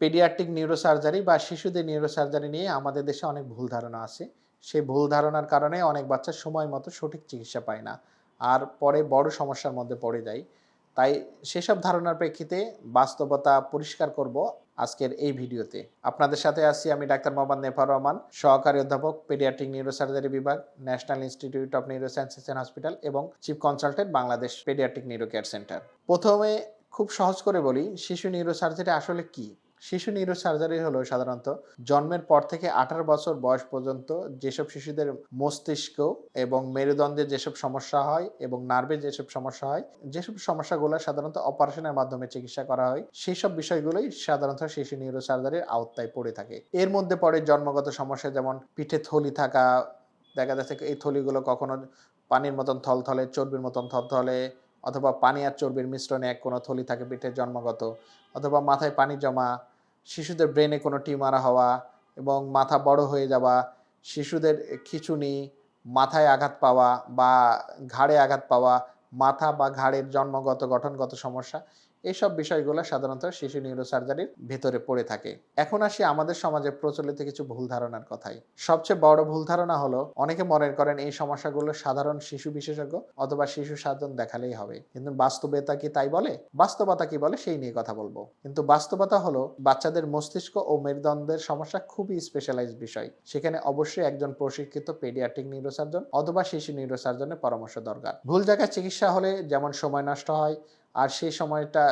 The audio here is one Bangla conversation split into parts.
পেডিয়াট্রিক নিউরোসার্জারি বা শিশুদের নিউরোসার্জারি নিয়ে আমাদের দেশে অনেক ভুল ধারণা আছে। সেই ভুল ধারণার কারণে অনেক বাচ্চা সময় মতো সঠিক চিকিৎসা পায় না। আর পরে বড় সমস্যার মধ্যে পড়ে যায়। তাই সেসব ধারণার প্রেক্ষিতে বাস্তবতা পরিষ্কার করব আজকের এই ভিডিওতে। আপনাদের সাথে আছি আমি ডাক্তার মোহাম্মদ নেফার রহমান, সহকারী অধ্যাপক পেডিয়াট্রিক নিউরোসার্জারি বিভাগ, national institute of neurosciences and hospital এবং chief consultant Bangladesh pediatric neuro care centre. প্রথমে খুব সহজ করে বলি, শিশু নিউরোসার্জারি আসলে কি? শিশু নিউরোসার্জারি হলো সাধারণত জন্মের পর থেকে 18 বছর বয়স পর্যন্ত যেসব শিশুদের মস্তিষ্ক এবং মেরুদণ্ডে যেসব সমস্যা হয় এবং নার্ভে যেসব সমস্যা হয়, যেসব সমস্যাগুলো সাধারণত অপারেশনের মাধ্যমে চিকিৎসা করা হয়, সেই সব বিষয়গুলোই সাধারণত শিশু নিউরোসার্জারির আওতায় পড়ে থাকে। এর মধ্যে পড়ে জন্মগত সমস্যা, যেমন পিঠে থলি থাকা, দেখা যাচ্ছে এই থলিগুলো কখনো পানির মতন থলথলে, চর্বির মতন থলথলে, অথবা পানি আর চর্বির মিশ্রণে এক কোনো থলি থাকে পিঠে জন্মগত, অথবা মাথায় পানি জমা, শিশুদের ব্রেনে কোনো টিউমার হওয়া এবং মাথা বড় হয়ে যাওয়া, শিশুদের খিঁচুনি, মাথায় আঘাত পাওয়া বা ঘাড়ে আঘাত পাওয়া, মাথা বা ঘাড়ের জন্মগত গঠনগত সমস্যা, এইসব বিষয়গুলো সাধারণত শিশু নিউরোসার্জারির ভেতরে পড়ে থাকে। এখন আসি আমাদের সমাজে প্রচলিত কিছু ভুল ধারণার কথায়। সবচেয়ে বড় ভুল ধারণা হলো, অনেকে মনে করেন এই সমস্যাগুলো সাধারণ শিশু বিশেষজ্ঞ অথবা শিশু সার্জন দেখালেই হবে। কিন্তু বাস্তবতা কি তাই বলে? বাস্তবতা কি বলে সেই নিয়ে কথা বলবো। কিন্তু বাস্তবতা হলো, বাচ্চাদের মস্তিষ্ক ও মেরুদণ্ডের সমস্যা খুবই স্পেশালাইজড বিষয়। সেখানে অবশ্যই একজন প্রশিক্ষিত পেডিয়াট্রিক নিউরোসার্জন অথবা শিশু নিউরোসার্জনের পরামর্শ দরকার। ভুল জায়গায় চিকিৎসা হলে যেমন সময় নষ্ট হয়, আর সেই সময়টা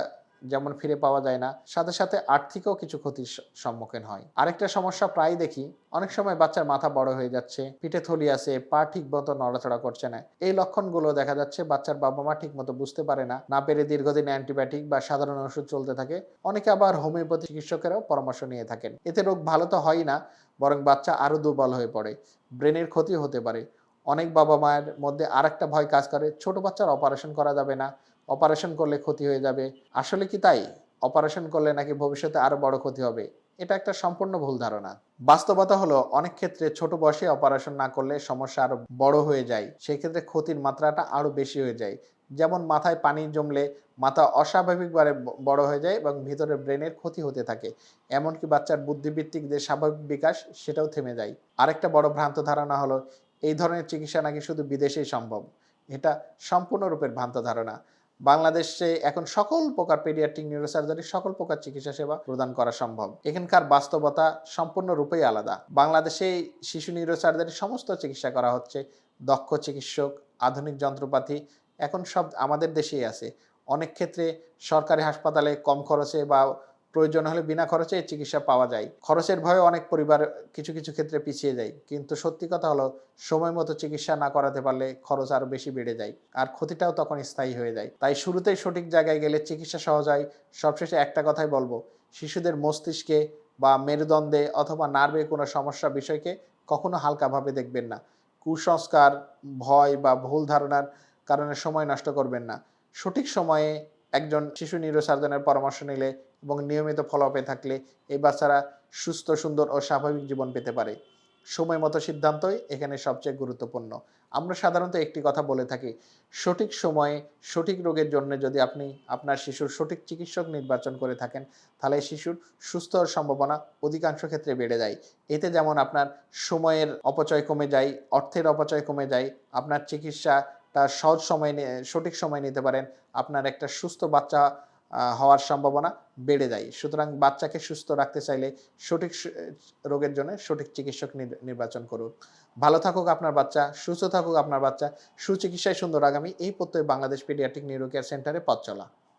যেমন ফিরে পাওয়া যায় না, সাথে সাথে আর্থিকও কিছু ক্ষতির সম্মুখীন হয়। আরেকটা সমস্যা প্রায় দেখি, অনেক সময় বাচ্চার মাথা বড় হয়ে যাচ্ছে, পিঠে থলি আছে, পা ঠিক মতো নড়াচড়া করছে না। এই লক্ষণগুলো দেখা যাচ্ছে বাচ্চার বাবা মা ঠিক মতো বুঝতে পারে না, না পেরে দীর্ঘদিন অ্যান্টিবায়োটিক বা সাধারণ ওষুধ চলতে থাকে। অনেকে আবার হোমিওপ্যাথি চিকিৎসকেরাও পরামর্শ নিয়ে থাকেন। এতে রোগ ভালো তো হয় না, বরং বাচ্চা আরো দুর্বল হয়ে পড়ে, ব্রেনের ক্ষতি হতে পারে। অনেক বাবা মায়ের মধ্যে আরেকটা ভয় কাজ করে, ছোট বাচ্চার অপারেশন করা যাবে না, অপারেশন করলে ক্ষতি হয়ে যাবে। আসলে কি তাই? অপারেশন করলে নাকি ভবিষ্যতে আরো বড় ক্ষতি হবে? এটা একটা সম্পূর্ণ ভুল ধারণা। বাস্তবতা হলো, অনেক ক্ষেত্রে ছোট বয়সে অপারেশন না করলে সমস্যা আরো বড় হয়ে যায়। সেই ক্ষেত্রে ক্ষতির মাত্রাটা আরো বেশি হয়ে যায়। যেমন মাথায় পানি জমলে মাথা অস্বাভাবিকভাবে বড় হয়ে যায় এবং ভিতরে ব্রেনের ক্ষতি হতে থাকে। এমনকি বাচ্চার বুদ্ধিবৃত্তিক যে স্বাভাবিক বিকাশ, সেটাও থেমে যায়। আরেকটা বড় ভ্রান্ত ধারণা হলো, এই ধরনের চিকিৎসা নাকি শুধু বিদেশেই সম্ভব। এটা সম্পূর্ণরূপে ভ্রান্ত ধারণা। বাংলাদেশে এখন সকল প্রকার পেডিয়াট্রিক নিউরোসার্জারি, সকল প্রকার চিকিৎসা সেবা প্রদান করা সম্ভব। এখানকার বাস্তবতা সম্পূর্ণরূপেই আলাদা। বাংলাদেশে শিশু নিউরোসার্জারি সমস্ত চিকিৎসা করা হচ্ছে। দক্ষ চিকিৎসক, আধুনিক যন্ত্রপাতি এখন সব আমাদের দেশেই আছে। অনেক ক্ষেত্রে সরকারি হাসপাতালে কম খরচে বা প্রয়োজন হলে বিনা খরচে চিকিৎসা পাওয়া যায়। খরচের ভয়ে অনেক পরিবার কিছু কিছু ক্ষেত্রে পিছিয়ে যায়। কিন্তু সত্যি কথা হলো, সময় মতো চিকিৎসা না করাতে পারলে খরচ আরো বেশি বেড়ে যায়, আর ক্ষতিটাও তখন স্থায়ী হয়ে যায়। তাই শুরুতেই সঠিক জায়গায় গেলে চিকিৎসা সহজ হয়। সবশেষে একটা কথাই বলবো, শিশুদের মস্তিষ্কে বা মেরুদণ্ডে অথবা নার্ভে কোনো সমস্যা বিষয়কে কখনো হালকাভাবে দেখবেন না। কুসংস্কার, ভয় বা ভুল ধারণার কারণে সময় নষ্ট করবেন না। সঠিক সময়ে একজন শিশু নিউরোসার্জনের পরামর্শ নিলে এবং নিয়মিত ফলো-আপে থাকলে এই বাচ্চারা সুস্থ, সুন্দর ও স্বাভাবিক জীবন পেতে পারে। সময় মতো সিদ্ধান্তই এখানে সবচেয়ে গুরুত্বপূর্ণ। আমরা সাধারণত একটি কথা বলে থাকি, সঠিক সময়ে সঠিক রোগের জন্য যদি আপনি আপনার শিশুর সঠিক চিকিৎসক নির্বাচন করে থাকেন, তাহলে শিশুর সুস্থ হওয়ার সম্ভাবনা অধিকাংশ ক্ষেত্রে বেড়ে যায়। এতে যেমন আপনার সময়ের অপচয় কমে যায়, অর্থের অপচয় কমে যায়, আপনার চিকিৎসাটা সহজ সময়ে সঠিক সময়ে নিতে পারেন, আপনার একটা সুস্থ বাচ্চা হওয়ার সম্ভাবনা বেড়ে যায়। সুতরাং বাচ্চাকে সুস্থ রাখতে চাইলে সঠিক রোগের জন্য সঠিক চিকিৎসক নির্বাচন করুন। ভালো থাকুক আপনার বাচ্চা, সুস্থ থাকুক আপনার বাচ্চা, সুচিকিৎসায় সুন্দর আগামী, এই প্রত্যয়ে বাংলাদেশ পেডিয়াট্রিক নিউরো কেয়ার সেন্টারে পথ চলা।